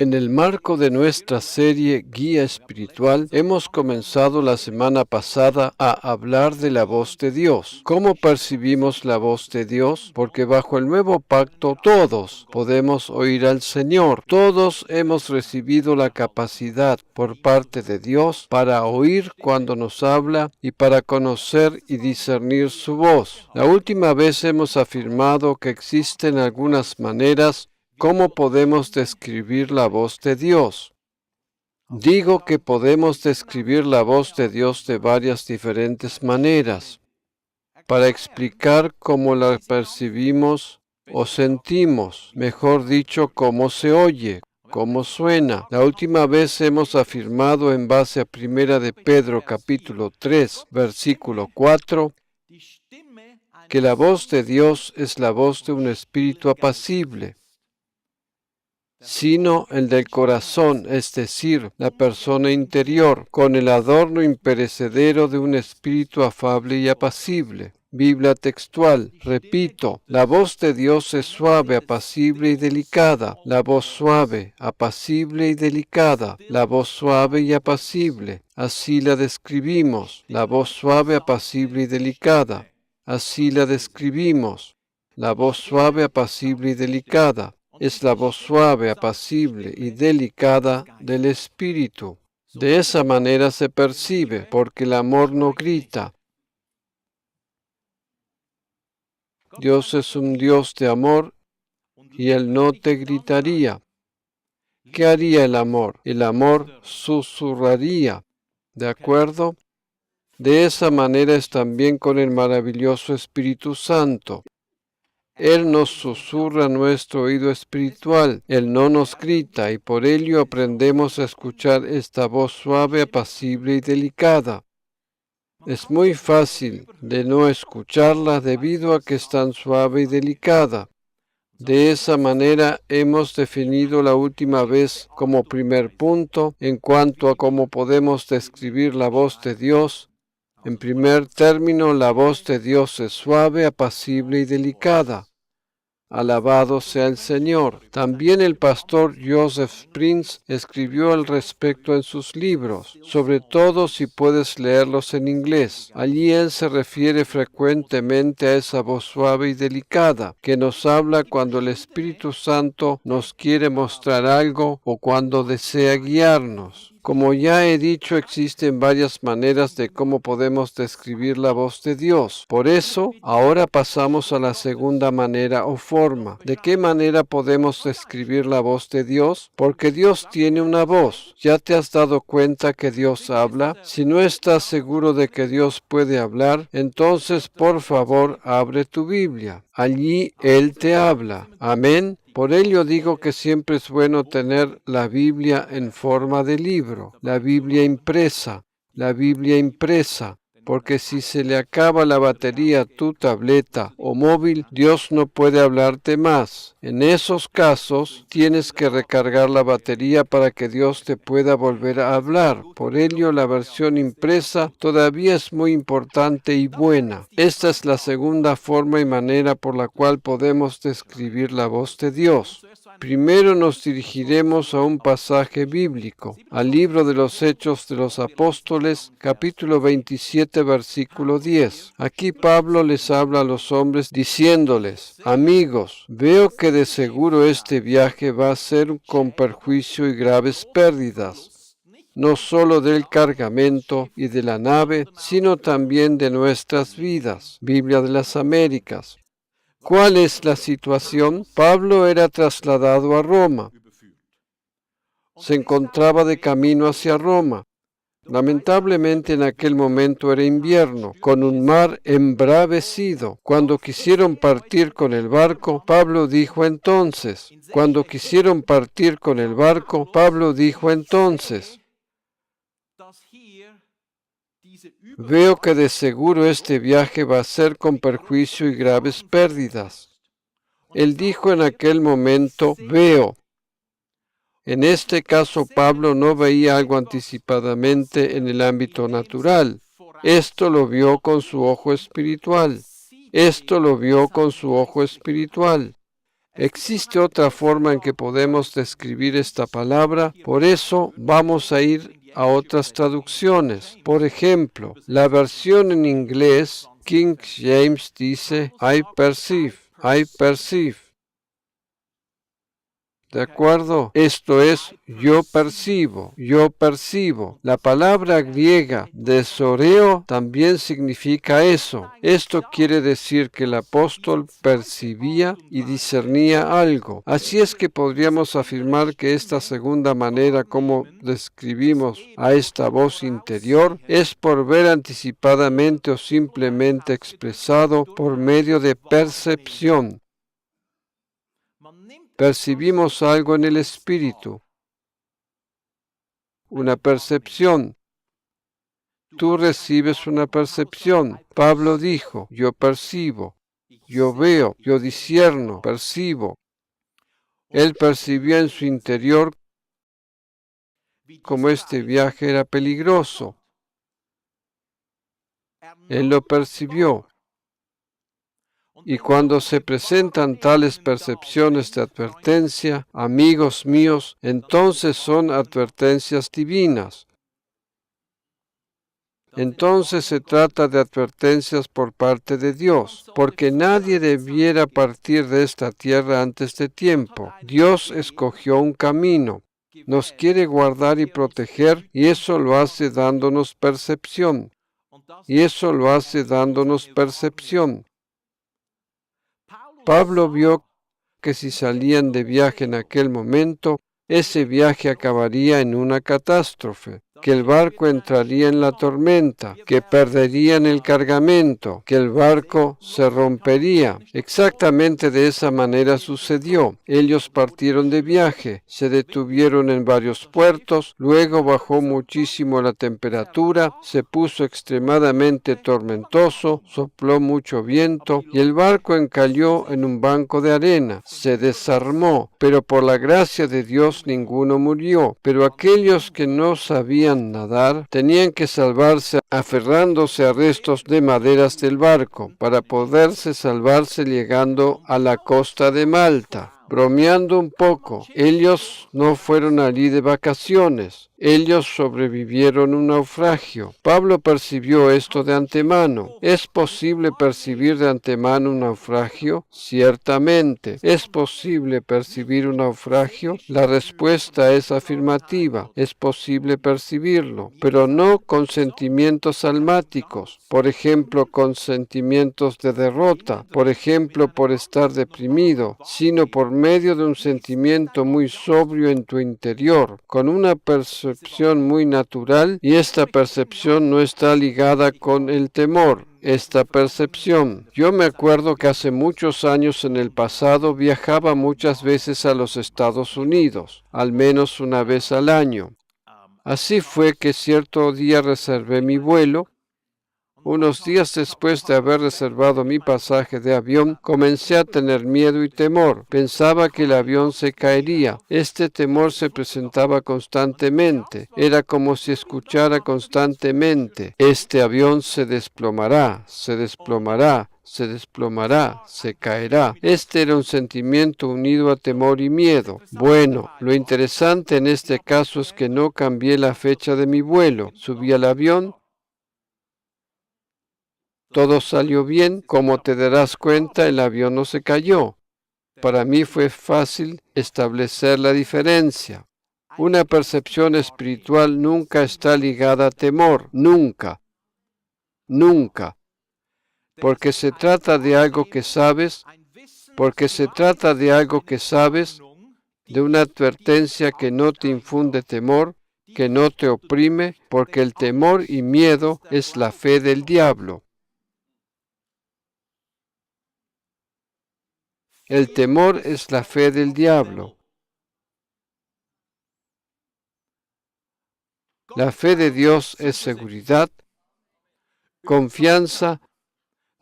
En el marco de nuestra serie Guía Espiritual, hemos comenzado la semana pasada a hablar de la voz de Dios. ¿Cómo percibimos la voz de Dios? Porque bajo el nuevo pacto todos podemos oír al Señor. Todos hemos recibido la capacidad por parte de Dios para oír cuando nos habla y para conocer y discernir su voz. La última vez hemos afirmado que existen algunas maneras ¿cómo podemos describir la voz de Dios? Digo que podemos describir la voz de Dios de varias diferentes maneras, para explicar cómo la percibimos o sentimos, mejor dicho, cómo se oye, cómo suena. La última vez hemos afirmado en base a 1 de Pedro capítulo 3, versículo 4, que la voz de Dios es la voz de un espíritu apacible, sino el del corazón, es decir, la persona interior, con el adorno imperecedero de un espíritu afable y apacible. Biblia textual, repito, la voz de Dios es suave, apacible y delicada. La voz suave, apacible y delicada. La voz suave y apacible. Así la describimos. La voz suave, apacible y delicada. Así la describimos. La voz suave, apacible y delicada. Es la voz suave, apacible y delicada del Espíritu. De esa manera se percibe, porque el amor no grita. Dios es un Dios de amor y Él no te gritaría. ¿Qué haría el amor? El amor susurraría. ¿De acuerdo? De esa manera es también con el maravilloso Espíritu Santo. Él nos susurra nuestro oído espiritual, Él no nos grita y por ello aprendemos a escuchar esta voz suave, apacible y delicada. Es muy fácil de no escucharla debido a que es tan suave y delicada. De esa manera hemos definido la última vez como primer punto en cuanto a cómo podemos describir la voz de Dios. En primer término, la voz de Dios es suave, apacible y delicada. Alabado sea el Señor. También el pastor Joseph Prince escribió al respecto en sus libros, sobre todo si puedes leerlos en inglés. Allí él se refiere frecuentemente a esa voz suave y delicada que nos habla cuando el Espíritu Santo nos quiere mostrar algo o cuando desea guiarnos. Como ya he dicho, existen varias maneras de cómo podemos describir la voz de Dios. Por eso, ahora pasamos a la segunda manera o forma. ¿De qué manera podemos describir la voz de Dios? Porque Dios tiene una voz. ¿Ya te has dado cuenta que Dios habla? Si no estás seguro de que Dios puede hablar, entonces por favor abre tu Biblia. Allí Él te habla. Amén. Por ello digo que siempre es bueno tener la Biblia en forma de libro, la Biblia impresa, porque si se le acaba la batería a tu tableta o móvil, Dios no puede hablarte más. En esos casos, tienes que recargar la batería para que Dios te pueda volver a hablar. Por ello, la versión impresa todavía es muy importante y buena. Esta es la segunda forma y manera por la cual podemos describir la voz de Dios. Primero nos dirigiremos a un pasaje bíblico, al libro de los Hechos de los Apóstoles, capítulo 27, versículo 10. Aquí Pablo les habla a los hombres diciéndoles: amigos, veo que de seguro este viaje va a ser con perjuicio y graves pérdidas, no solo del cargamento y de la nave, sino también de nuestras vidas. Biblia de las Américas. ¿Cuál es la situación? Pablo era trasladado a Roma. Se encontraba de camino hacia Roma. Lamentablemente en aquel momento era invierno, con un mar embravecido. Cuando quisieron partir con el barco, Pablo dijo entonces, veo que de seguro este viaje va a ser con perjuicio y graves pérdidas. Él dijo en aquel momento, veo. En este caso, Pablo no veía algo anticipadamente en el ámbito natural. Esto lo vio con su ojo espiritual. Existe otra forma en que podemos describir esta palabra, por eso vamos a ir a otras traducciones. Por ejemplo, la versión en inglés, King James dice, I perceive, I perceive. ¿De acuerdo? Esto es, yo percibo, yo percibo. La palabra griega de soreo también significa eso. Esto quiere decir que el apóstol percibía y discernía algo. Así es que podríamos afirmar que esta segunda manera como describimos a esta voz interior es por ver anticipadamente o simplemente expresado por medio de percepción. Percibimos algo en el espíritu, una percepción. Tú recibes una percepción. Pablo dijo, yo percibo, yo veo, yo discierno, percibo. Él percibió en su interior como este viaje era peligroso. Él lo percibió. Y cuando se presentan tales percepciones de advertencia, amigos míos, entonces son advertencias divinas. Entonces se trata de advertencias por parte de Dios, porque nadie debiera partir de esta tierra antes de tiempo. Dios escogió un camino, nos quiere guardar y proteger, y eso lo hace dándonos percepción. Y eso lo hace dándonos percepción. Pablo vio que si salían de viaje en aquel momento, ese viaje acabaría en una catástrofe, que el barco entraría en la tormenta, que perderían el cargamento, que el barco se rompería. Exactamente de esa manera sucedió. Ellos partieron de viaje, se detuvieron en varios puertos, luego bajó muchísimo la temperatura, se puso extremadamente tormentoso, sopló mucho viento y el barco encalló en un banco de arena. Se desarmó, pero por la gracia de Dios ninguno murió. Pero aquellos que no sabían nadar tenían que salvarse aferrándose a restos de maderas del barco para poderse salvarse llegando a la costa de Malta. Bromeando un poco, ellos no fueron allí de vacaciones. Ellos sobrevivieron un naufragio. Pablo percibió esto de antemano. ¿Es posible percibir de antemano un naufragio? Ciertamente. ¿Es posible percibir un naufragio? La respuesta es afirmativa. Es posible percibirlo, pero no con sentimientos almáticos. Por ejemplo, con sentimientos de derrota. Por ejemplo, por estar deprimido, sino por medio de un sentimiento muy sobrio en tu interior, con una percepción muy natural, y esta percepción no está ligada con el temor. Esta percepción. Yo me acuerdo que hace muchos años en el pasado viajaba muchas veces a los Estados Unidos, al menos una vez al año. Así fue que cierto día reservé mi vuelo. Unos días después de haber reservado mi pasaje de avión, comencé a tener miedo y temor. Pensaba que el avión se caería. Este temor se presentaba constantemente. Era como si escuchara constantemente: este avión se desplomará, se desplomará, se desplomará, se caerá. Este era un sentimiento unido a temor y miedo. Bueno, lo interesante en este caso es que no cambié la fecha de mi vuelo. Subí al avión. Todo salió bien. Como te darás cuenta, el avión no se cayó. Para mí fue fácil establecer la diferencia. Una percepción espiritual nunca está ligada a temor, nunca, nunca. Porque se trata de algo que sabes, de una advertencia que no te infunde temor, que no te oprime, porque el temor y miedo es la fe del diablo. El temor es la fe del diablo. La fe de Dios es seguridad, confianza,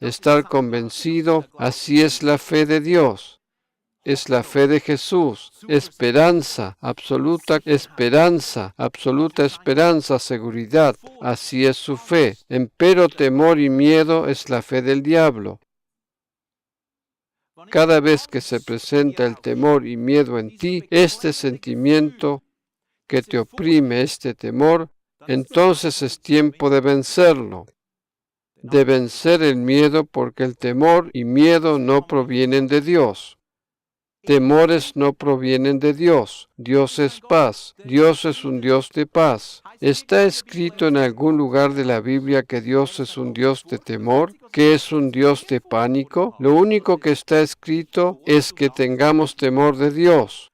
estar convencido. Así es la fe de Dios. Es la fe de Jesús. Esperanza, absoluta esperanza, seguridad. Así es su fe. Empero temor y miedo es la fe del diablo. Cada vez que se presenta el temor y miedo en ti, este sentimiento que te oprime, este temor, entonces es tiempo de vencerlo, de vencer el miedo, porque el temor y miedo no provienen de Dios. Temores no provienen de Dios. Dios es paz. Dios es un Dios de paz. ¿Está escrito en algún lugar de la Biblia que Dios es un Dios de temor? ¿Que es un Dios de pánico? Lo único que está escrito es que tengamos temor de Dios.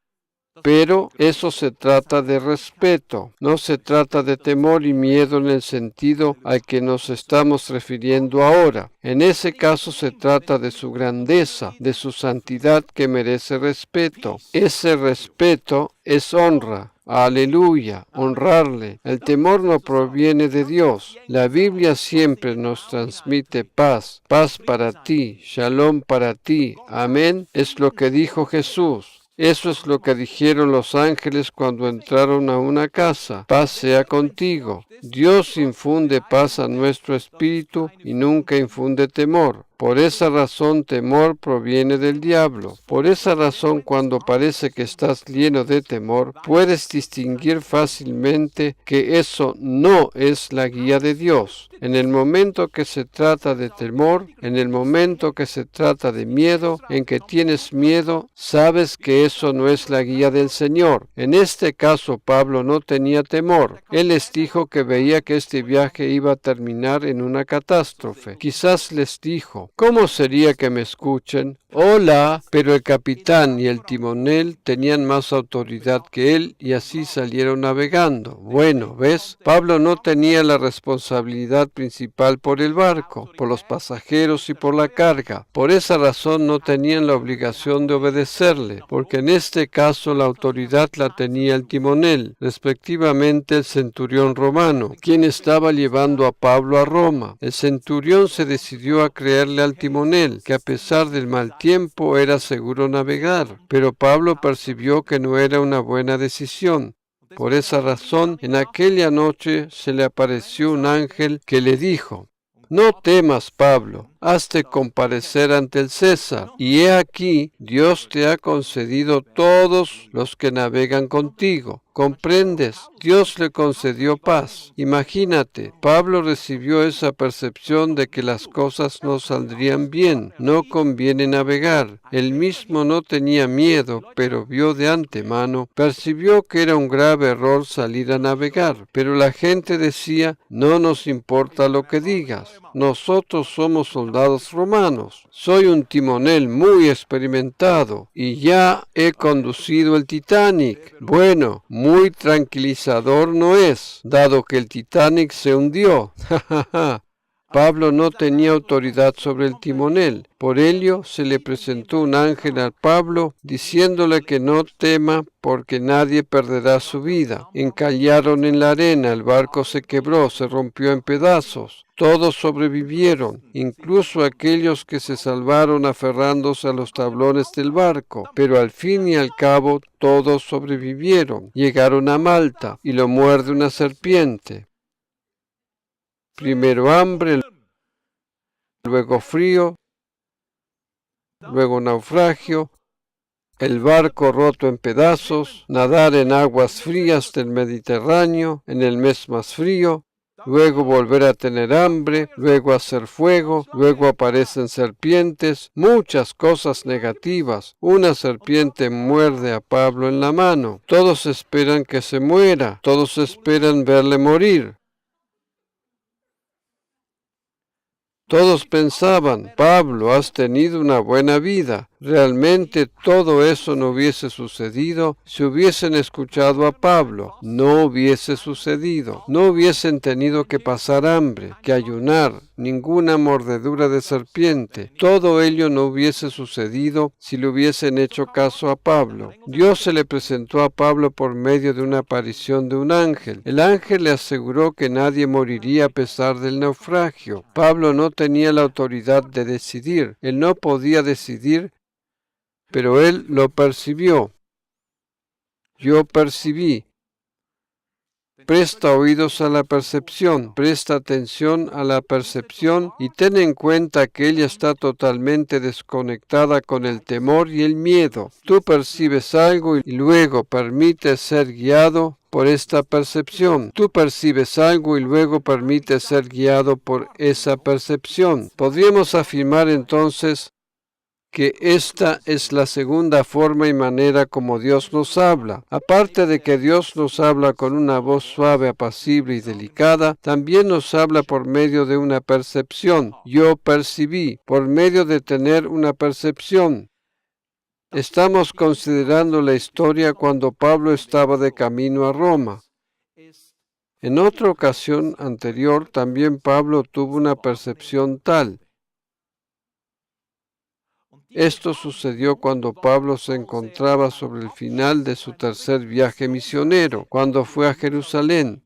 Pero eso se trata de respeto, no se trata de temor y miedo en el sentido al que nos estamos refiriendo ahora. En ese caso se trata de su grandeza, de su santidad que merece respeto. Ese respeto es honra. Aleluya, honrarle. El temor no proviene de Dios. La Biblia siempre nos transmite paz, paz para ti, shalom para ti. Amén, es lo que dijo Jesús. Eso es lo que dijeron los ángeles cuando entraron a una casa. Paz sea contigo. Dios infunde paz a nuestro espíritu y nunca infunde temor. Por esa razón, temor proviene del diablo. Por esa razón, cuando parece que estás lleno de temor, puedes distinguir fácilmente que eso no es la guía de Dios. En el momento que se trata de temor, en el momento que se trata de miedo, en que tienes miedo, sabes que eso no es la guía del Señor. En este caso, Pablo no tenía temor. Él les dijo que veía que este viaje iba a terminar en una catástrofe. Quizás les dijo: ¿cómo sería que me escuchen? Hola, pero el capitán y el timonel tenían más autoridad que él y así salieron navegando. Bueno, ¿ves? Pablo no tenía la responsabilidad principal por el barco, por los pasajeros y por la carga. Por esa razón no tenían la obligación de obedecerle, porque en este caso la autoridad la tenía el timonel, respectivamente el centurión romano, quien estaba llevando a Pablo a Roma. El centurión se decidió a creerle al timonel, que a pesar del mal tiempo era seguro navegar, pero Pablo percibió que no era una buena decisión. Por esa razón, en aquella noche se le apareció un ángel que le dijo: no temas, Pablo, has de comparecer ante el César, y he aquí, Dios te ha concedido todos los que navegan contigo. ¿Comprendes? Dios le concedió paz. Imagínate, Pablo recibió esa percepción de que las cosas no saldrían bien, no conviene navegar. Él mismo no tenía miedo, pero vio de antemano, percibió que era un grave error salir a navegar. Pero la gente decía: no nos importa lo que digas. Nosotros somos soldados romanos. Soy un timonel muy experimentado y ya he conducido el Titanic. Bueno, muy tranquilizador no es, dado que el Titanic se hundió. Pablo no tenía autoridad sobre el timonel. Por ello se le presentó un ángel a Pablo diciéndole que no tema porque nadie perderá su vida. Encallaron en la arena, el barco se quebró, se rompió en pedazos. Todos sobrevivieron, incluso aquellos que se salvaron aferrándose a los tablones del barco, pero al fin y al cabo todos sobrevivieron. Llegaron a Malta y lo muerde una serpiente. Primero hambre, luego frío, luego naufragio, el barco roto en pedazos, nadar en aguas frías del Mediterráneo en el mes más frío, luego volver a tener hambre, luego hacer fuego, luego aparecen serpientes, muchas cosas negativas. Una serpiente muerde a Pablo en la mano. Todos esperan que se muera, todos esperan verle morir. Todos pensaban: Pablo, has tenido una buena vida. Realmente todo eso no hubiese sucedido si hubiesen escuchado a Pablo. No hubiese sucedido. No hubiesen tenido que pasar hambre, que ayunar, ninguna mordedura de serpiente. Todo ello no hubiese sucedido si le hubiesen hecho caso a Pablo. Dios se le presentó a Pablo por medio de una aparición de un ángel. El ángel le aseguró que nadie moriría a pesar del naufragio. Pablo no tenía la autoridad de decidir. Él no podía decidir, pero él lo percibió. Yo percibí. Presta oídos a la percepción, presta atención a la percepción y ten en cuenta que ella está totalmente desconectada con el temor y el miedo. Tú percibes algo y luego permites ser guiado por esta percepción. Tú percibes algo y luego permites ser guiado por esa percepción. Podríamos afirmar entonces que esta es la segunda forma y manera como Dios nos habla. Aparte de que Dios nos habla con una voz suave, apacible y delicada, también nos habla por medio de una percepción. Yo percibí, por medio de tener una percepción. Estamos considerando la historia cuando Pablo estaba de camino a Roma. En otra ocasión anterior, también Pablo tuvo una percepción tal. Esto sucedió cuando Pablo se encontraba sobre el final de su tercer viaje misionero, cuando fue a Jerusalén.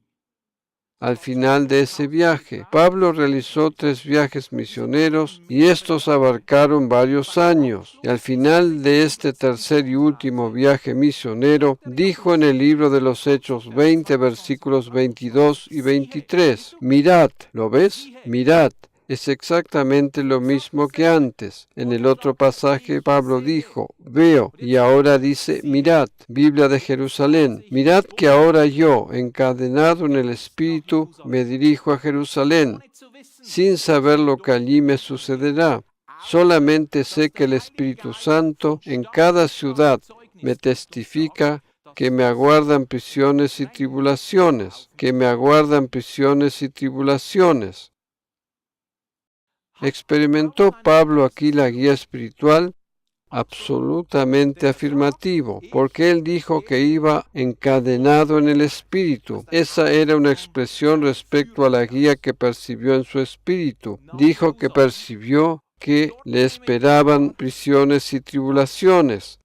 Al final de ese viaje, Pablo realizó 3 viajes misioneros y estos abarcaron varios años. Y al final de este tercer y último viaje misionero, dijo en el libro de los Hechos 20, versículos 22 y 23, mirad, ¿lo ves? Mirad. Es exactamente lo mismo que antes. En el otro pasaje Pablo dijo, veo, y ahora dice, mirad, Biblia de Jerusalén, mirad que ahora yo, encadenado en el Espíritu, me dirijo a Jerusalén, sin saber lo que allí me sucederá. Solamente sé que el Espíritu Santo en cada ciudad me testifica que me aguardan prisiones y tribulaciones, que me aguardan prisiones y tribulaciones. ¿Experimentó Pablo aquí la guía espiritual? Absolutamente afirmativo, porque él dijo que iba encadenado en el espíritu. Esa era una expresión respecto a la guía que percibió en su espíritu. Dijo que percibió que le esperaban prisiones y tribulaciones,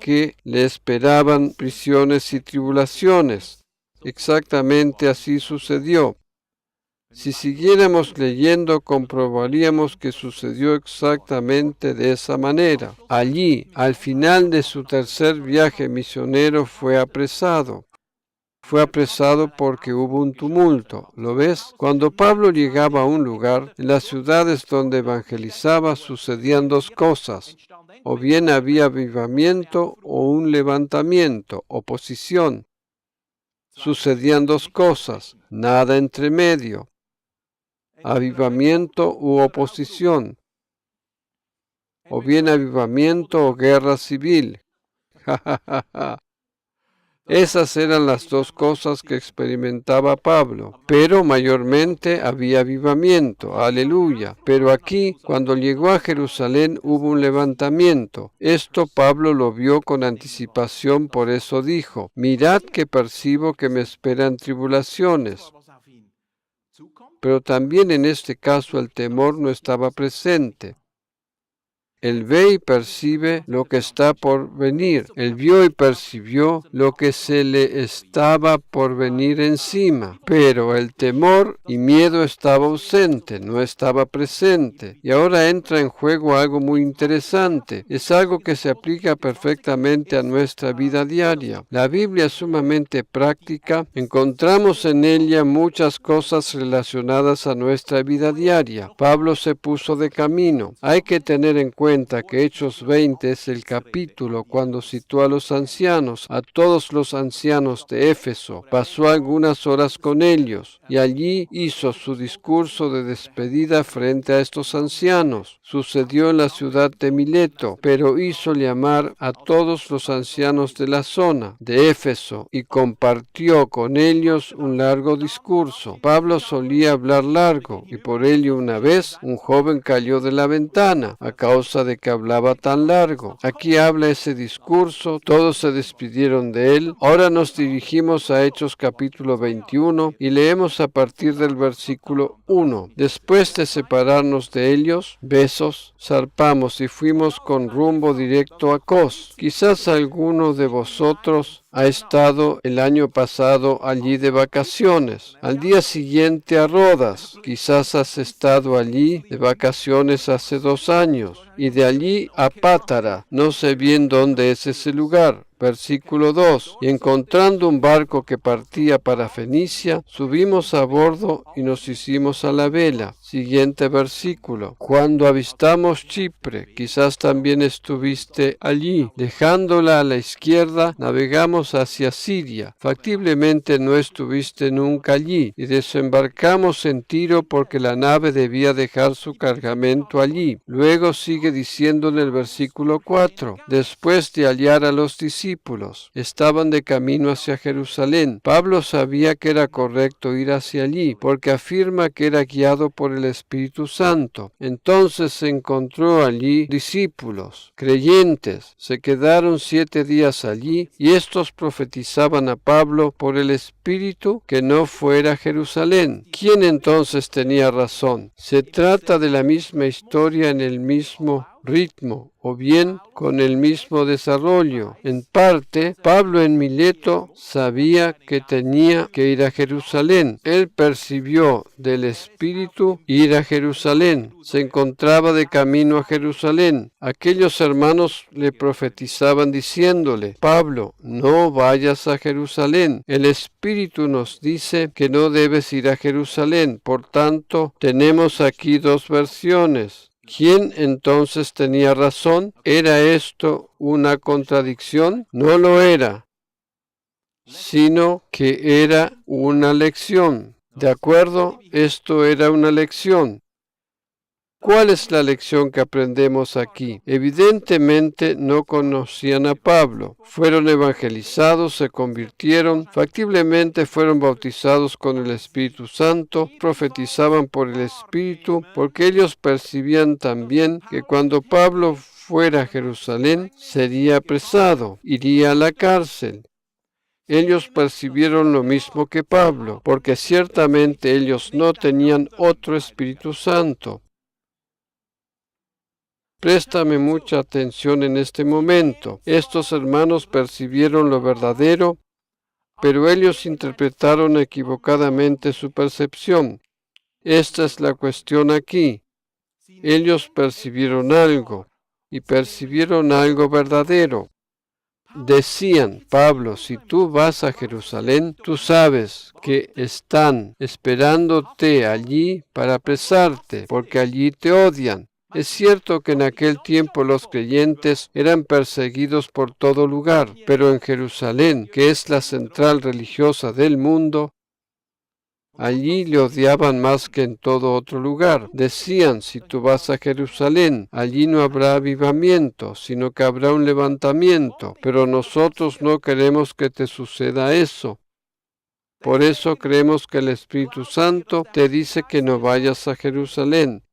que le esperaban prisiones y tribulaciones. Exactamente así sucedió. Si siguiéramos leyendo, comprobaríamos que sucedió exactamente de esa manera. Allí, al final de su tercer viaje misionero, fue apresado. Fue apresado porque hubo un tumulto. ¿Lo ves? Cuando Pablo llegaba a un lugar, en las ciudades donde evangelizaba sucedían 2 cosas. O bien había avivamiento o un levantamiento, oposición. Sucedían 2 cosas, nada entre medio. Avivamiento u oposición, o bien avivamiento o guerra civil. Esas eran las 2 cosas que experimentaba Pablo, pero mayormente había avivamiento, aleluya. Pero aquí, cuando llegó a Jerusalén, hubo un levantamiento. Esto Pablo lo vio con anticipación, por eso dijo, mirad que percibo que me esperan tribulaciones. Pero también en este caso el temor no estaba presente. Él ve y percibe lo que está por venir. Él vio y percibió lo que se le estaba por venir encima. Pero el temor y miedo estaba ausente, no estaba presente. Y ahora entra en juego algo muy interesante. Es algo que se aplica perfectamente a nuestra vida diaria. La Biblia es sumamente práctica. Encontramos en ella muchas cosas relacionadas a nuestra vida diaria. Pablo se puso de camino. Hay que tener en cuenta que Hechos 20 es el capítulo cuando citó a los ancianos, a todos los ancianos de Éfeso. Pasó algunas horas con ellos y allí hizo su discurso de despedida frente a estos ancianos. Sucedió en la ciudad de Mileto, pero hizo llamar a todos los ancianos de la zona de Éfeso y compartió con ellos un largo discurso. Pablo solía hablar largo y por ello una vez un joven cayó de la ventana a causa de que hablaba tan largo. Aquí habla ese discurso, todos se despidieron de él. Ahora nos dirigimos a Hechos capítulo 21 y leemos a partir del versículo 1. Después de separarnos de ellos, besos, zarpamos y fuimos con rumbo directo a Cos. Quizás alguno de vosotros ha estado el año pasado allí de vacaciones. Al día siguiente a Rodas. Quizás has estado allí de vacaciones hace 2 años. Y de allí a Pátara. No sé bien dónde es ese lugar, Versículo 2. Y encontrando un barco que partía para Fenicia, subimos a bordo y nos hicimos a la vela. Siguiente versículo. Cuando avistamos Chipre, quizás también estuviste allí. Dejándola a la izquierda, navegamos hacia Siria. Factiblemente no estuviste nunca allí. Y desembarcamos en Tiro porque la nave debía dejar su cargamento allí. Luego sigue diciendo en el versículo 4. Después de hallar a los discípulos, estaban de camino hacia Jerusalén. Pablo sabía que era correcto ir hacia allí, porque afirma que era guiado por el Espíritu Santo. Entonces se encontró allí discípulos, creyentes. Se quedaron 7 días allí, y estos profetizaban a Pablo por el Espíritu que no fuera a Jerusalén. ¿Quién entonces tenía razón? Se trata de la misma historia en el mismo ritmo, o bien con el mismo desarrollo. En parte, Pablo en Mileto sabía que tenía que ir a Jerusalén. Él percibió del Espíritu ir a Jerusalén. Se encontraba de camino a Jerusalén. Aquellos hermanos le profetizaban diciéndole: Pablo, no vayas a Jerusalén. El Espíritu nos dice que no debes ir a Jerusalén. Por tanto, tenemos aquí 2 versiones. ¿Quién entonces tenía razón? ¿Era esto una contradicción? No lo era, sino que era una lección. ¿De acuerdo? Esto era una lección. ¿Cuál es la lección que aprendemos aquí? Evidentemente no conocían a Pablo. Fueron evangelizados, se convirtieron, factiblemente fueron bautizados con el Espíritu Santo, profetizaban por el Espíritu, porque ellos percibían también que cuando Pablo fuera a Jerusalén, sería apresado, iría a la cárcel. Ellos percibieron lo mismo que Pablo, porque ciertamente ellos no tenían otro Espíritu Santo. Préstame mucha atención en este momento. Estos hermanos percibieron lo verdadero, pero ellos interpretaron equivocadamente su percepción. Esta es la cuestión aquí. Ellos percibieron algo, y percibieron algo verdadero. Decían: Pablo, si tú vas a Jerusalén, tú sabes que están esperándote allí para apresarte, porque allí te odian. Es cierto que en aquel tiempo los creyentes eran perseguidos por todo lugar, pero en Jerusalén, que es la central religiosa del mundo, allí le odiaban más que en todo otro lugar. Decían: si tú vas a Jerusalén, allí no habrá avivamiento, sino que habrá un levantamiento. Pero nosotros no queremos que te suceda eso. Por eso creemos que el Espíritu Santo te dice que no vayas a Jerusalén.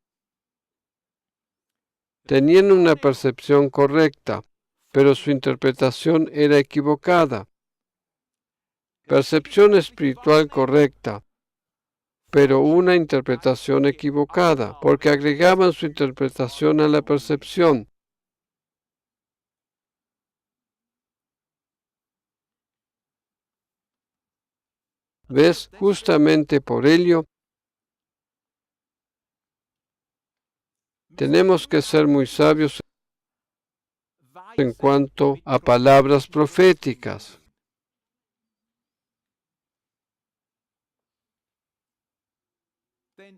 Tenían una percepción correcta, pero su interpretación era equivocada. Percepción espiritual correcta, pero una interpretación equivocada, porque agregaban su interpretación a la percepción. ¿Ves? Justamente por ello, tenemos que ser muy sabios en cuanto a palabras proféticas.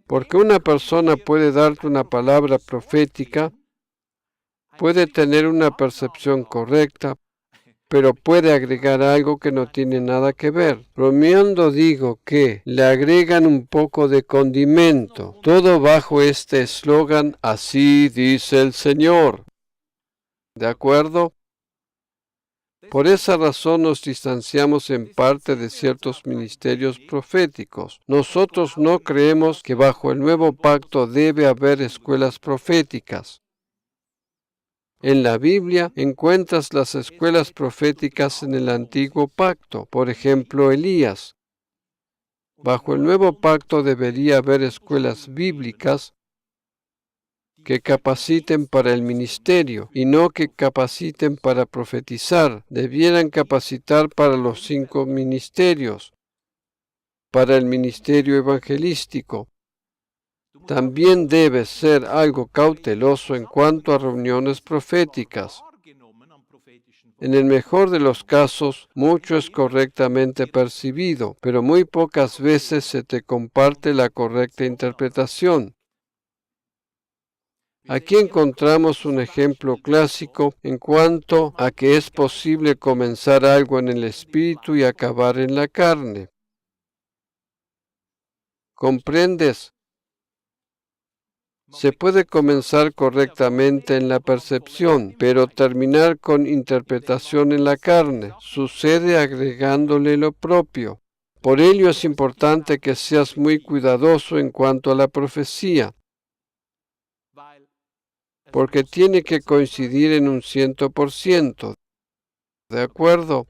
Porque una persona puede darte una palabra profética, puede tener una percepción correcta, pero puede agregar algo que no tiene nada que ver. Bromeando digo que le agregan un poco de condimento, todo bajo este eslogan: así dice el Señor. ¿De acuerdo? Por esa razón nos distanciamos en parte de ciertos ministerios proféticos. Nosotros no creemos que bajo el nuevo pacto debe haber escuelas proféticas. En la Biblia encuentras las escuelas proféticas en el antiguo pacto, por ejemplo, Elías. Bajo el nuevo pacto debería haber escuelas bíblicas que capaciten para el ministerio y no que capaciten para profetizar. Debieran capacitar para los 5 ministerios, para el ministerio evangelístico. También debes ser algo cauteloso en cuanto a reuniones proféticas. En el mejor de los casos, mucho es correctamente percibido, pero muy pocas veces se te comparte la correcta interpretación. Aquí encontramos un ejemplo clásico en cuanto a que es posible comenzar algo en el espíritu y acabar en la carne. ¿Comprendes? Se puede comenzar correctamente en la percepción, pero terminar con interpretación en la carne. Sucede agregándole lo propio. Por ello es importante que seas muy cuidadoso en cuanto a la profecía, porque tiene que coincidir en un 100%. ¿De acuerdo?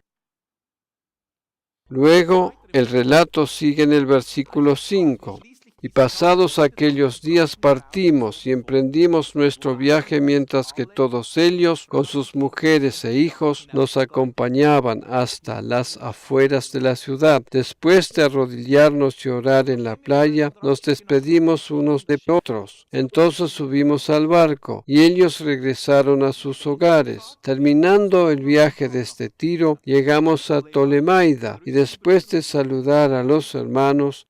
Luego, el relato sigue en el versículo 5. Y pasados aquellos días partimos y emprendimos nuestro viaje mientras que todos ellos, con sus mujeres e hijos, nos acompañaban hasta las afueras de la ciudad. Después de arrodillarnos y orar en la playa, nos despedimos unos de otros. Entonces subimos al barco y ellos regresaron a sus hogares. Terminando el viaje desde Tiro, llegamos a Tolemaida y después de saludar a los hermanos,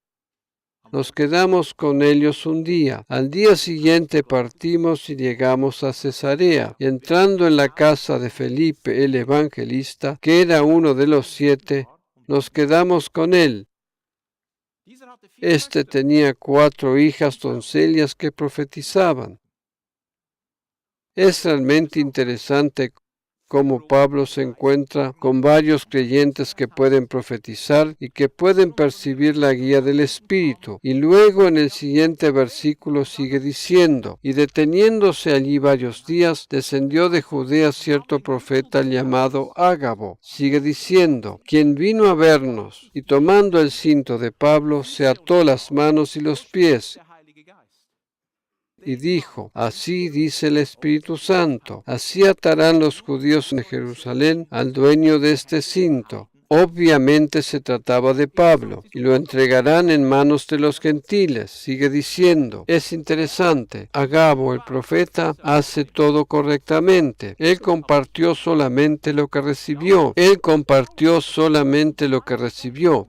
nos quedamos con ellos un día. Al día siguiente partimos y llegamos a Cesarea. Y entrando en la casa de Felipe el evangelista, que era uno de los 7, nos quedamos con él. Este tenía 4 hijas doncellas que profetizaban. Es realmente interesante cómo Pablo se encuentra con varios creyentes que pueden profetizar y que pueden percibir la guía del Espíritu. Y luego en el siguiente versículo sigue diciendo, y deteniéndose allí varios días, descendió de Judea cierto profeta llamado Ágabo. Sigue diciendo, quien vino a vernos, y tomando el cinto de Pablo, se ató las manos y los pies, y dijo, así dice el Espíritu Santo, así atarán los judíos en Jerusalén al dueño de este cinto. Obviamente se trataba de Pablo, y lo entregarán en manos de los gentiles. Sigue diciendo, es interesante, Agabo el profeta hace todo correctamente. Él compartió solamente lo que recibió.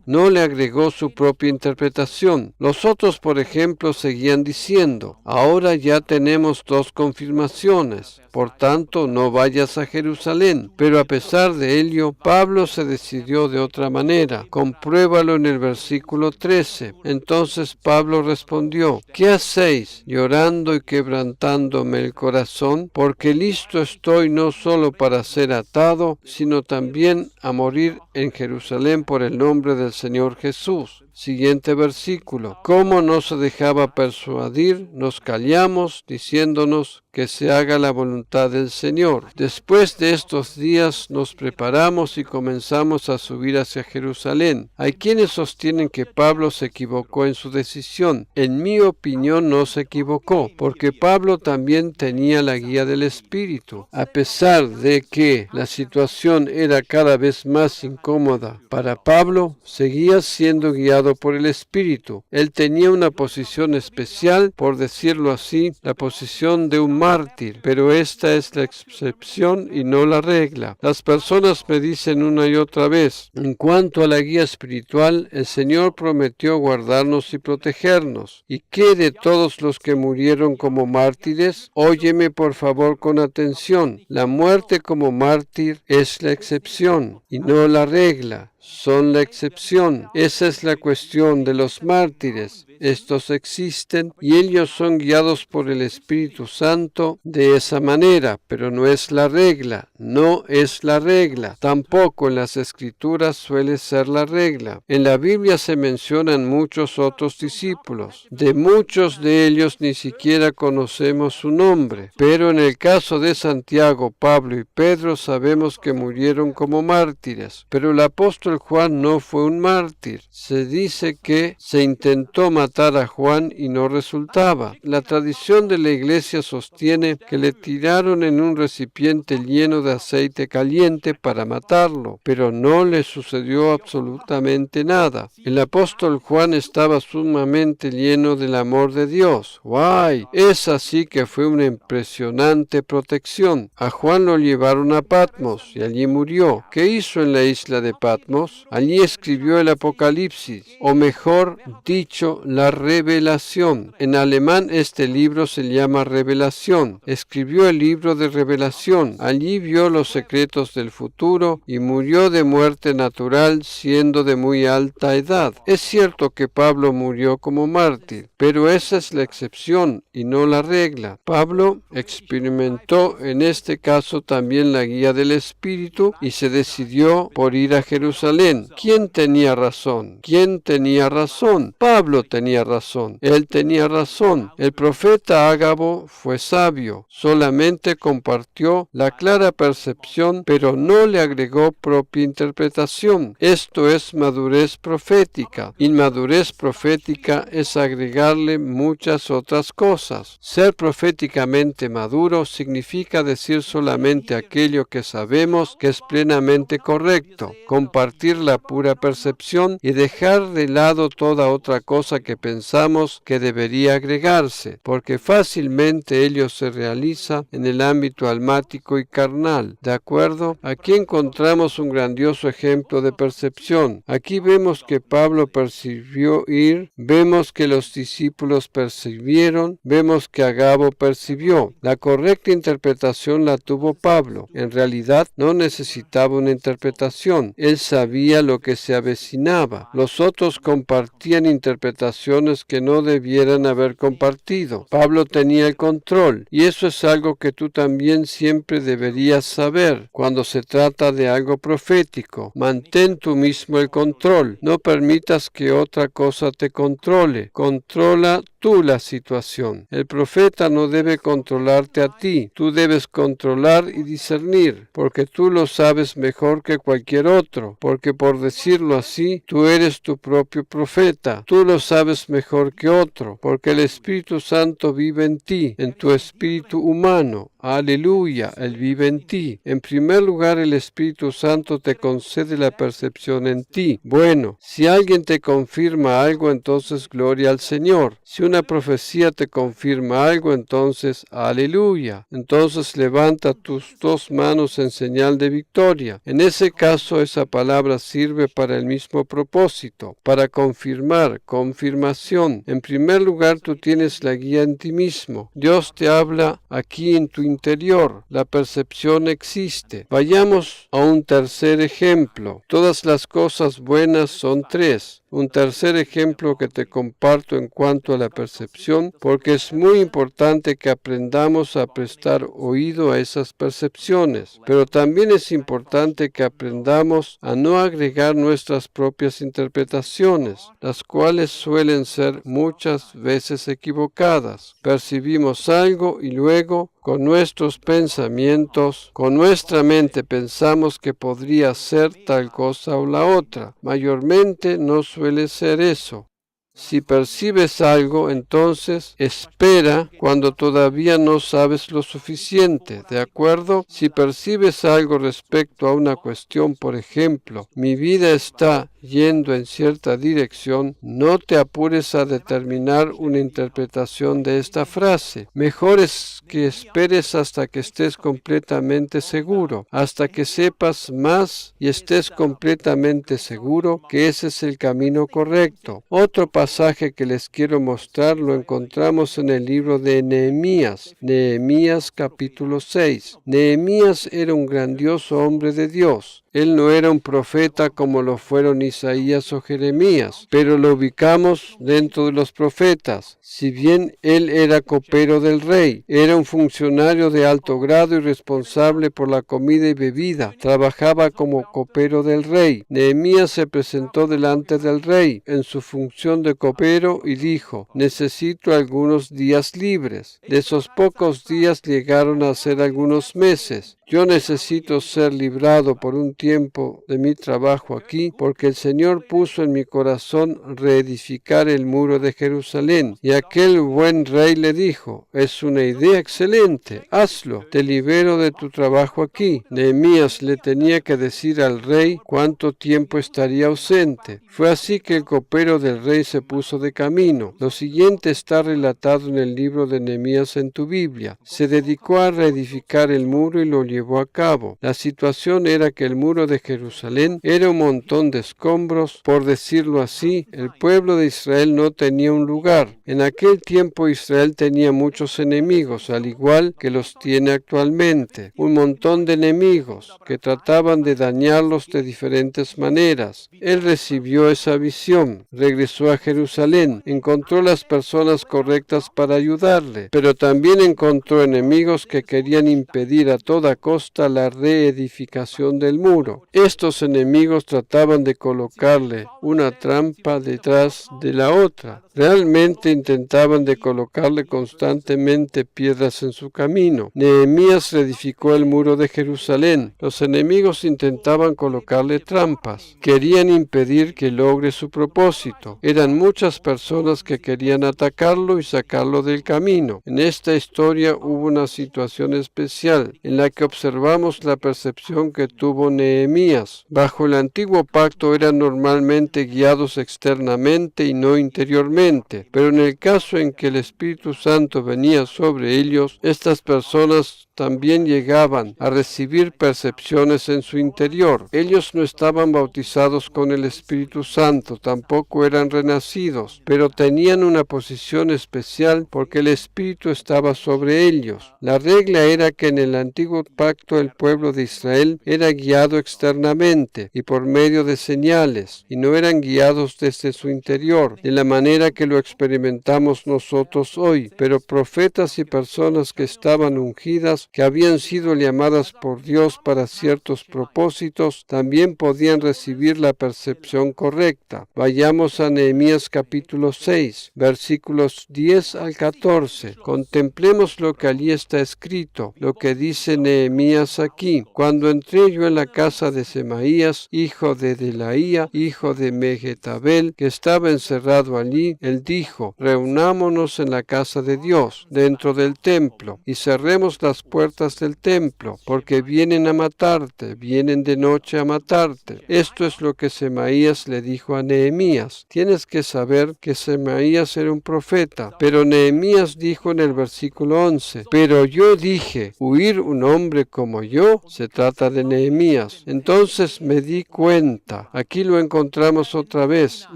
No le agregó su propia interpretación. Los otros, por ejemplo, seguían diciendo, ahora ya tenemos 2 confirmaciones. Por tanto, no vayas a Jerusalén. Pero a pesar de ello, Pablo se decidió de otra manera. Compruébalo en el versículo 13. Entonces Pablo respondió, ¿qué hacéis, llorando y quebrantándome el corazón? Porque listo estoy no solo para ser atado, sino también a morir en Jerusalén por el nombre del Señor Jesús. Siguiente versículo. ¿Cómo no se dejaba persuadir? Nos callamos, diciéndonos que se haga la voluntad del Señor. Después de estos días nos preparamos y comenzamos a subir hacia Jerusalén. Hay quienes sostienen que Pablo se equivocó en su decisión. En mi opinión no se equivocó, porque Pablo también tenía la guía del Espíritu. A pesar de que la situación era cada vez más incómoda para Pablo, seguía siendo guiado por el Espíritu. Él tenía una posición especial, por decirlo así, la posición de un mártir, pero esta es la excepción y no la regla. Las personas me dicen una y otra vez, en cuanto a la guía espiritual, el Señor prometió guardarnos y protegernos. ¿Y qué de todos los que murieron como mártires? Óyeme por favor con atención. La muerte como mártir es la excepción y no la regla. Son la excepción. Esa es la cuestión de los mártires. Estos existen y ellos son guiados por el Espíritu Santo de esa manera, pero no es la regla, no es la regla. Tampoco en las Escrituras suele ser la regla. En la Biblia se mencionan muchos otros discípulos. De muchos de ellos ni siquiera conocemos su nombre, pero en el caso de Santiago, Pablo y Pedro sabemos que murieron como mártires. Pero el apóstol Juan no fue un mártir. Se dice que se intentó matar matar a Juan y no resultaba. La tradición de la iglesia sostiene que le tiraron en un recipiente lleno de aceite caliente para matarlo, pero no le sucedió absolutamente nada. El apóstol Juan estaba sumamente lleno del amor de Dios. ¡Guay! Es así que fue una impresionante protección. A Juan lo llevaron a Patmos y allí murió. ¿Qué hizo en la isla de Patmos? Allí escribió el Apocalipsis, o mejor dicho, la Revelación. En alemán este libro se llama Revelación. Escribió el libro de Revelación. Allí vio los secretos del futuro y murió de muerte natural siendo de muy alta edad. Es cierto que Pablo murió como mártir, pero esa es la excepción y no la regla. Pablo experimentó en este caso también la guía del Espíritu y se decidió por ir a Jerusalén. ¿Quién tenía razón? ¿Quién tenía razón? Pablo tenía razón. Él tenía razón. El profeta Ágabo fue sabio. Solamente compartió la clara percepción, pero no le agregó propia interpretación. Esto es madurez profética. Inmadurez profética es agregarle muchas otras cosas. Ser proféticamente maduro significa decir solamente aquello que sabemos que es plenamente correcto, compartir la pura percepción y dejar de lado toda otra cosa que pensamos que debería agregarse, porque fácilmente ello se realiza en el ámbito almático y carnal. ¿De acuerdo? Aquí encontramos un grandioso ejemplo de percepción. Aquí vemos que Pablo percibió ir, vemos que los discípulos percibieron, vemos que Agabo percibió. La correcta interpretación la tuvo Pablo. En realidad no necesitaba una interpretación. Él sabía lo que se avecinaba. Los otros compartían interpretaciones que no debieran haber compartido. Pablo tenía el control, y eso es algo que tú también siempre deberías saber cuando se trata de algo profético. Mantén tú mismo el control. No permitas que otra cosa te controle. Controla tú la situación. El profeta no debe controlarte a ti. Tú debes controlar y discernir, porque tú lo sabes mejor que cualquier otro, porque por decirlo así, tú eres tu propio profeta. Tú lo sabes mejor que otro, porque el Espíritu Santo vive en ti, en tu espíritu humano. Aleluya, Él vive en ti. En primer lugar, el Espíritu Santo te concede la percepción en ti. Bueno, si alguien te confirma algo, entonces gloria al Señor. Si una profecía te confirma algo, entonces aleluya. Entonces levanta tus dos manos en señal de victoria. En ese caso, esa palabra sirve para el mismo propósito, para confirmar, confirmación. En primer lugar, tú tienes la guía en ti mismo. Dios te habla aquí en tu interior. La percepción existe. Vayamos a un tercer ejemplo. Todas las cosas buenas son tres. Un tercer ejemplo que te comparto en cuanto a la percepción, porque es muy importante que aprendamos a prestar oído a esas percepciones, pero también es importante que aprendamos a no agregar nuestras propias interpretaciones, las cuales suelen ser muchas veces equivocadas. Percibimos algo y luego, con nuestros pensamientos, con nuestra mente pensamos que podría ser tal cosa o la otra. Mayormente no suele ser eso. Si percibes algo, entonces espera cuando todavía no sabes lo suficiente, ¿de acuerdo? Si percibes algo respecto a una cuestión, por ejemplo, mi vida está yendo en cierta dirección, no te apures a determinar una interpretación de esta frase. Mejor es que esperes hasta que estés completamente seguro, hasta que sepas más y estés completamente seguro que ese es el camino correcto. Otro pasaje que les quiero mostrar lo encontramos en el libro de Nehemías, Nehemías capítulo 6. Nehemías era un grandioso hombre de Dios. Él no era un profeta como lo fueron Isaías o Jeremías, pero lo ubicamos dentro de los profetas. Si bien él era copero del rey, era un funcionario de alto grado y responsable por la comida y bebida, trabajaba como copero del rey. Nehemías se presentó delante del rey en su función de copero y dijo: necesito algunos días libres. De esos pocos días llegaron a ser algunos meses. Yo necesito ser librado por un tiempo de mi trabajo aquí, porque el Señor puso en mi corazón reedificar el muro de Jerusalén. Y aquel buen rey le dijo: es una idea excelente, hazlo, te libero de tu trabajo aquí. Nehemías le tenía que decir al rey cuánto tiempo estaría ausente. Fue así que el copero del rey se puso de camino. Lo siguiente está relatado en el libro de Nehemías en tu Biblia. Se dedicó a reedificar el muro y lo llevó a cabo. La situación era que el muro de Jerusalén era un montón de escombros, por decirlo así. El pueblo de Israel no tenía un lugar. En aquel tiempo Israel tenía muchos enemigos, al igual que los tiene actualmente. Un montón de enemigos que trataban de dañarlos de diferentes maneras. Él recibió esa visión, regresó a Jerusalén, encontró las personas correctas para ayudarle, pero también encontró enemigos que querían impedir a toda costa la reedificación del muro. Estos enemigos trataban de colocarle una trampa detrás de la otra. Realmente intentaban de colocarle constantemente piedras en su camino. Nehemías reedificó el muro de Jerusalén. Los enemigos intentaban colocarle trampas. Querían impedir que logre su propósito. Eran muchas personas que querían atacarlo y sacarlo del camino. En esta historia hubo una situación especial en la que observamos la percepción que tuvo Nehemías. Bajo el antiguo pacto eran normalmente guiados externamente y no interiormente, pero en el caso en que el Espíritu Santo venía sobre ellos, estas personas también llegaban a recibir percepciones en su interior. Ellos no estaban bautizados con el Espíritu Santo, tampoco eran renacidos, pero tenían una posición especial porque el Espíritu estaba sobre ellos. La regla era que en el antiguo pacto el pueblo de Israel era guiado externamente y por medio de señales, y no eran guiados desde su interior, de la manera que lo experimentamos nosotros hoy. Pero profetas y personas que estaban ungidas, que habían sido llamadas por Dios para ciertos propósitos, también podían recibir la percepción correcta. Vayamos a Nehemías capítulo 6, versículos 10 al 14. Contemplemos lo que allí está escrito, lo que dice Nehemías aquí. Cuando entré yo en la casa de Semaías, hijo de Delaía, hijo de Mehetabel, que estaba encerrado allí, él dijo: reunámonos en la casa de Dios, dentro del templo, y cerremos las puertas del templo, porque vienen a matarte, vienen de noche a matarte. Esto es lo que Semaías le dijo a Nehemías. Tienes que saber que Semaías era un profeta, pero Nehemías dijo en el versículo 11, pero yo dije, huir un hombre como yo. Se trata de Nehemías. Entonces me di cuenta. Aquí lo encontramos otra vez,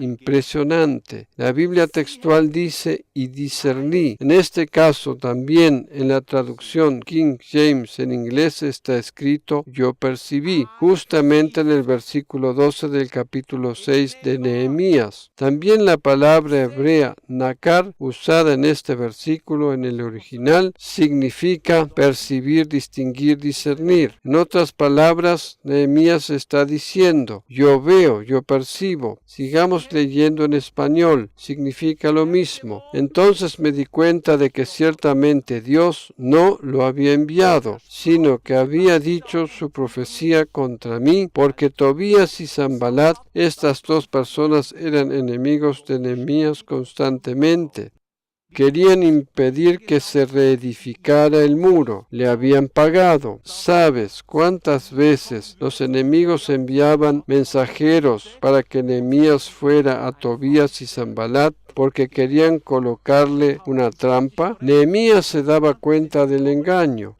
impresionante. La Biblia textual dice, y discerní. En este caso también en la traducción King James en inglés está escrito, yo percibí, justamente en el versículo 12 del capítulo 6 de Nehemías. También la palabra hebrea nakar, usada en este versículo en el original, significa percibir, distinguir, discernir. En otras palabras, Nehemías está diciendo, yo veo, yo percibo. Sigamos leyendo en español, significa lo mismo. Entonces me di cuenta de que ciertamente Dios no lo había enviado, sino que había dicho su profecía contra mí, porque Tobías y Sanbalat, estas dos personas eran enemigos de Nehemías constantemente. Querían impedir que se reedificara el muro. Le habían pagado. ¿Sabes cuántas veces los enemigos enviaban mensajeros para que Nehemías fuera a Tobías y Sanbalat porque querían colocarle una trampa? Nehemías se daba cuenta del engaño,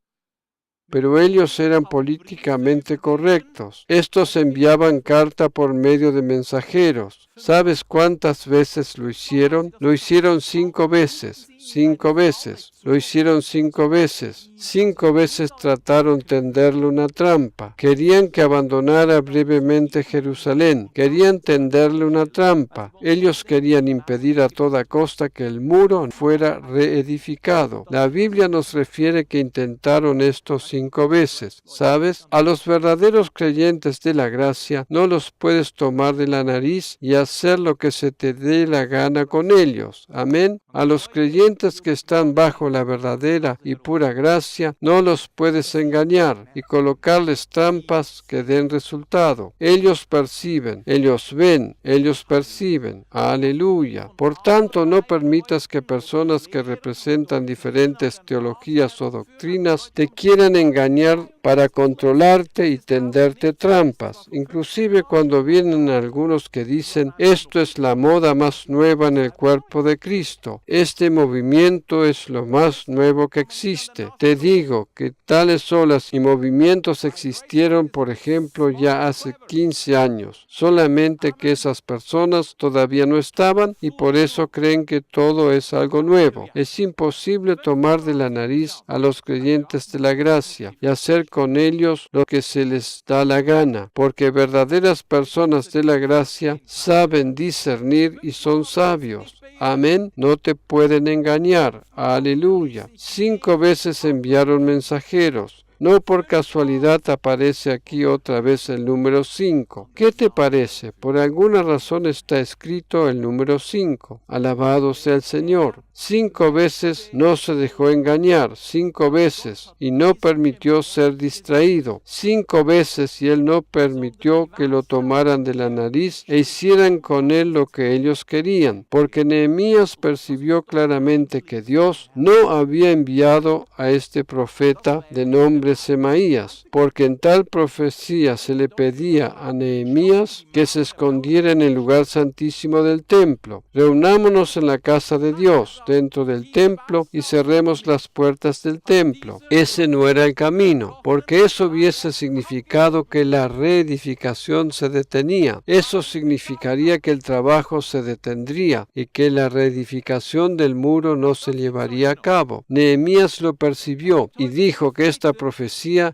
pero ellos eran políticamente correctos. Estos enviaban carta por medio de mensajeros. ¿Sabes cuántas veces lo hicieron? Lo hicieron 5 veces. 5 veces. Lo hicieron 5 veces. 5 veces trataron de tenderle una trampa. Querían que abandonara brevemente Jerusalén. Querían tenderle una trampa. Ellos querían impedir a toda costa que el muro fuera reedificado. La Biblia nos refiere que intentaron esto 5 veces. ¿Sabes? A los verdaderos creyentes de la gracia no los puedes tomar de la nariz y hacer lo que se te dé la gana con ellos. Amén. A los creyentes que están bajo la verdadera y pura gracia, no los puedes engañar y colocarles trampas que den resultado. Ellos perciben, ellos ven, ellos perciben. Aleluya. Por tanto, no permitas que personas que representan diferentes teologías o doctrinas te quieran engañar para controlarte y tenderte trampas. Inclusive cuando vienen algunos que dicen, esto es la moda más nueva en el cuerpo de Cristo. Este movimiento es lo más nuevo que existe. Te digo que tales olas y movimientos existieron, por ejemplo, ya hace 15 años. Solamente que esas personas todavía no estaban y por eso creen que todo es algo nuevo. Es imposible tomar de la nariz a los creyentes de la gracia y hacer con ellos lo que se les da la gana, porque verdaderas personas de la gracia saben discernir y son sabios. Amén. No te pueden engañar. Aleluya. 5 veces enviaron mensajeros. No por casualidad aparece aquí otra vez el número 5. ¿Qué te parece? Por alguna razón está escrito el número 5. Alabado sea el Señor. 5 veces no se dejó engañar, 5 veces, y no permitió ser distraído. 5 veces y él no permitió que lo tomaran de la nariz e hicieran con él lo que ellos querían, porque Nehemías percibió claramente que Dios no había enviado a este profeta de nombre Semaías, porque en tal profecía se le pedía a Nehemías que se escondiera en el lugar santísimo del templo. Reunámonos en la casa de Dios, dentro del templo, y cerremos las puertas del templo. Ese no era el camino, porque eso hubiese significado que la reedificación se detenía. Eso significaría que el trabajo se detendría y que la reedificación del muro no se llevaría a cabo. Nehemías lo percibió y dijo que esta profecía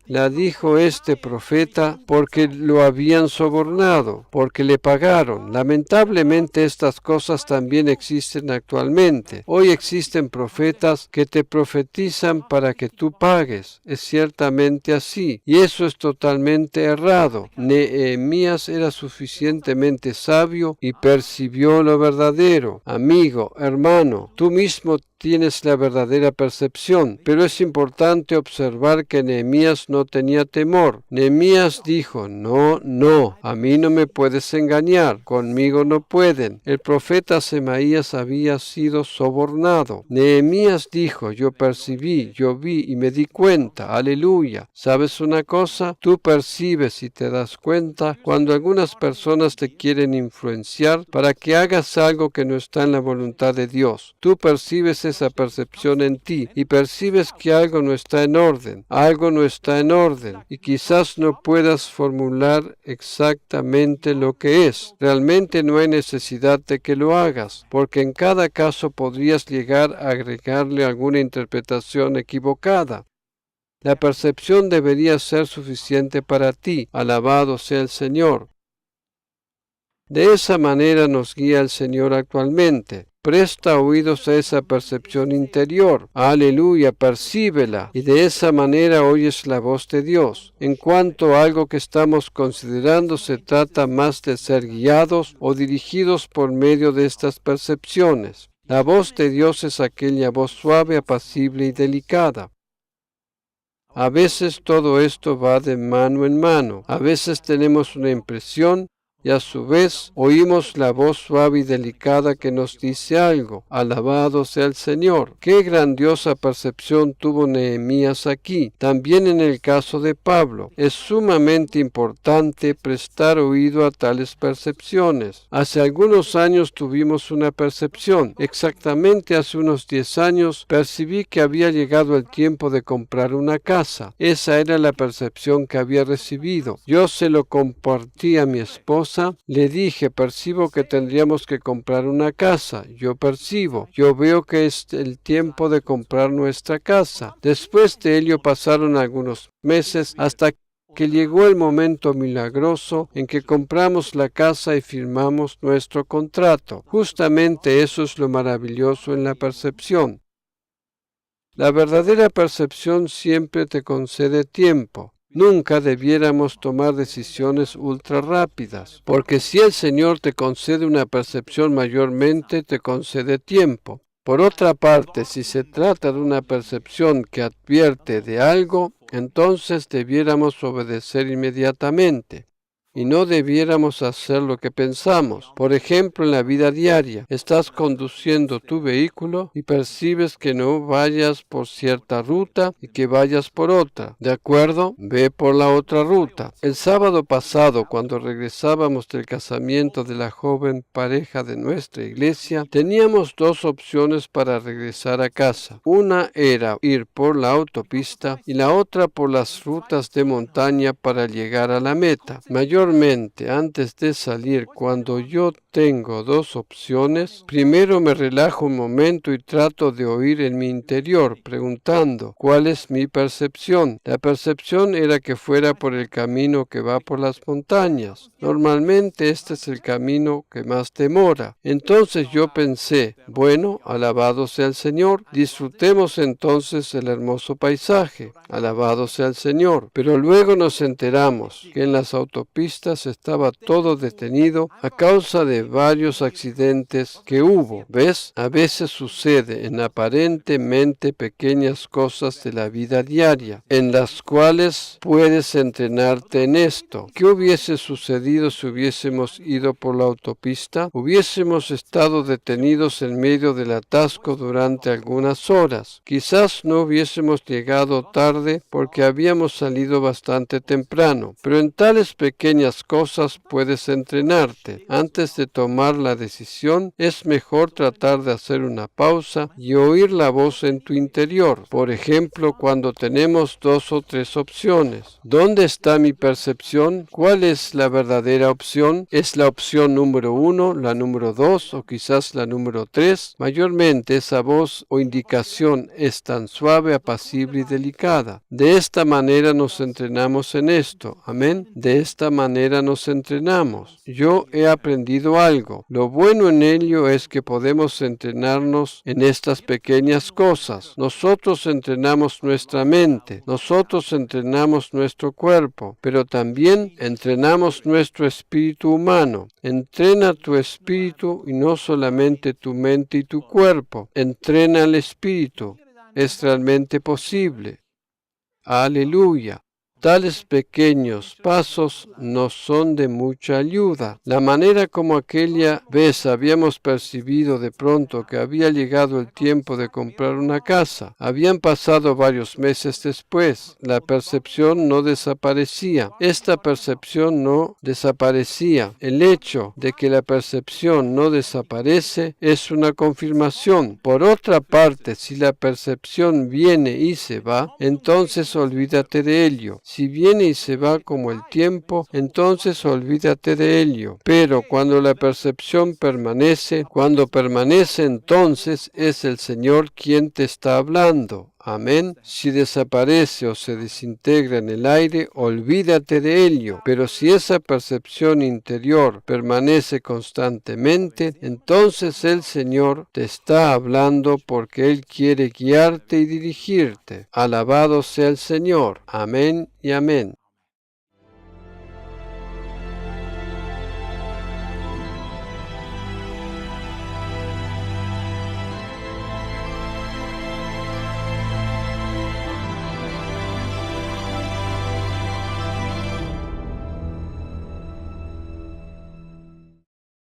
la dijo este profeta porque lo habían sobornado, porque le pagaron. Lamentablemente estas cosas también existen actualmente. Hoy existen profetas que te profetizan para que tú pagues. Es ciertamente así, y eso es totalmente errado. Nehemías era suficientemente sabio y percibió lo verdadero. Amigo, hermano, tú mismo tienes la verdadera percepción, pero es importante observar que Nehemías no tenía temor. Nehemías dijo, no, a mí no me puedes engañar, conmigo no pueden. El profeta Semaías había sido sobornado. Nehemías dijo, yo percibí, yo vi y me di cuenta, aleluya. ¿Sabes una cosa? Tú percibes y te das cuenta cuando algunas personas te quieren influenciar para que hagas algo que no está en la voluntad de Dios. Tú percibes esa percepción en ti y percibes que algo no está en orden, y quizás no puedas formular exactamente lo que es. Realmente no hay necesidad de que lo hagas, porque en cada caso podrías llegar a agregarle alguna interpretación equivocada. La percepción debería ser suficiente para ti. Alabado sea el Señor. De esa manera nos guía el Señor actualmente. Presta oídos a esa percepción interior. Aleluya, percíbela. Y de esa manera oyes la voz de Dios. En cuanto a algo que estamos considerando, se trata más de ser guiados o dirigidos por medio de estas percepciones. La voz de Dios es aquella voz suave, apacible y delicada. A veces todo esto va de mano en mano. A veces tenemos una impresión y a su vez oímos la voz suave y delicada que nos dice algo. Alabado sea el Señor. Qué grandiosa percepción tuvo Nehemías aquí. También en el caso de Pablo. Es sumamente importante prestar oído a tales percepciones. Hace algunos años tuvimos una percepción. Exactamente hace unos 10 años percibí que había llegado el tiempo de comprar una casa. Esa era la percepción que había recibido. Yo se lo compartí a mi esposa. Le dije, percibo que tendríamos que comprar una casa. Yo veo que es el tiempo de comprar nuestra casa. Después de ello pasaron algunos meses hasta que llegó el momento milagroso en que compramos la casa y firmamos nuestro contrato. Justamente eso es lo maravilloso en la percepción. La verdadera percepción siempre te concede tiempo. Nunca debiéramos tomar decisiones ultra rápidas, porque si el Señor te concede una percepción mayormente, te concede tiempo. Por otra parte, si se trata de una percepción que advierte de algo, entonces debiéramos obedecer inmediatamente. Y no debiéramos hacer lo que pensamos. Por ejemplo, en la vida diaria, estás conduciendo tu vehículo y percibes que no vayas por cierta ruta y que vayas por otra. ¿De acuerdo? Ve por la otra ruta. El sábado pasado, cuando regresábamos del casamiento de la joven pareja de nuestra iglesia, teníamos dos opciones para regresar a casa. Una era ir por la autopista y la otra por las rutas de montaña para llegar a la meta. Mayormente, antes de salir, cuando yo tengo dos opciones, primero me relajo un momento y trato de oír en mi interior, preguntando, ¿cuál es mi percepción? La percepción era que fuera por el camino que va por las montañas. Normalmente este es el camino que más demora. Entonces yo pensé, bueno, alabado sea el Señor, disfrutemos entonces el hermoso paisaje, alabado sea el Señor. Pero luego nos enteramos que en las autopistas estaba todo detenido a causa de varios accidentes que hubo. ¿Ves? A veces sucede en aparentemente pequeñas cosas de la vida diaria, en las cuales puedes entrenarte en esto. ¿Qué hubiese sucedido si hubiésemos ido por la autopista? Hubiésemos estado detenidos en medio del atasco durante algunas horas. Quizás no hubiésemos llegado tarde porque habíamos salido bastante temprano, pero en tales pequeñas cosas puedes entrenarte. Antes de tomar la decisión, es mejor tratar de hacer una pausa y oír la voz en tu interior. Por ejemplo, cuando tenemos dos o tres opciones. ¿Dónde está mi percepción? ¿Cuál es la verdadera opción? ¿Es la opción número 1, la número 2 o quizás la número 3? Mayormente esa voz o indicación es tan suave, apacible y delicada. De esta manera nos entrenamos en esto. Amén. De esta manera nos entrenamos. Yo he aprendido algo. Lo bueno en ello es que podemos entrenarnos en estas pequeñas cosas. Nosotros entrenamos nuestra mente, nosotros entrenamos nuestro cuerpo, pero también entrenamos nuestro espíritu humano. Entrena tu espíritu y no solamente tu mente y tu cuerpo. Entrena el espíritu. Es realmente posible. Aleluya. Tales pequeños pasos nos son de mucha ayuda. La manera como aquella vez habíamos percibido de pronto que había llegado el tiempo de comprar una casa. Habían pasado varios meses después. La percepción no desaparecía. Esta percepción no desaparecía. El hecho de que la percepción no desaparece es una confirmación. Por otra parte, si la percepción viene y se va, entonces olvídate de ello. Si viene y se va como el tiempo, entonces olvídate de ello. Pero cuando la percepción permanece, cuando permanece, entonces es el Señor quien te está hablando. Amén. Si desaparece o se desintegra en el aire, olvídate de ello. Pero si esa percepción interior permanece constantemente, entonces el Señor te está hablando porque Él quiere guiarte y dirigirte. Alabado sea el Señor. Amén y amén.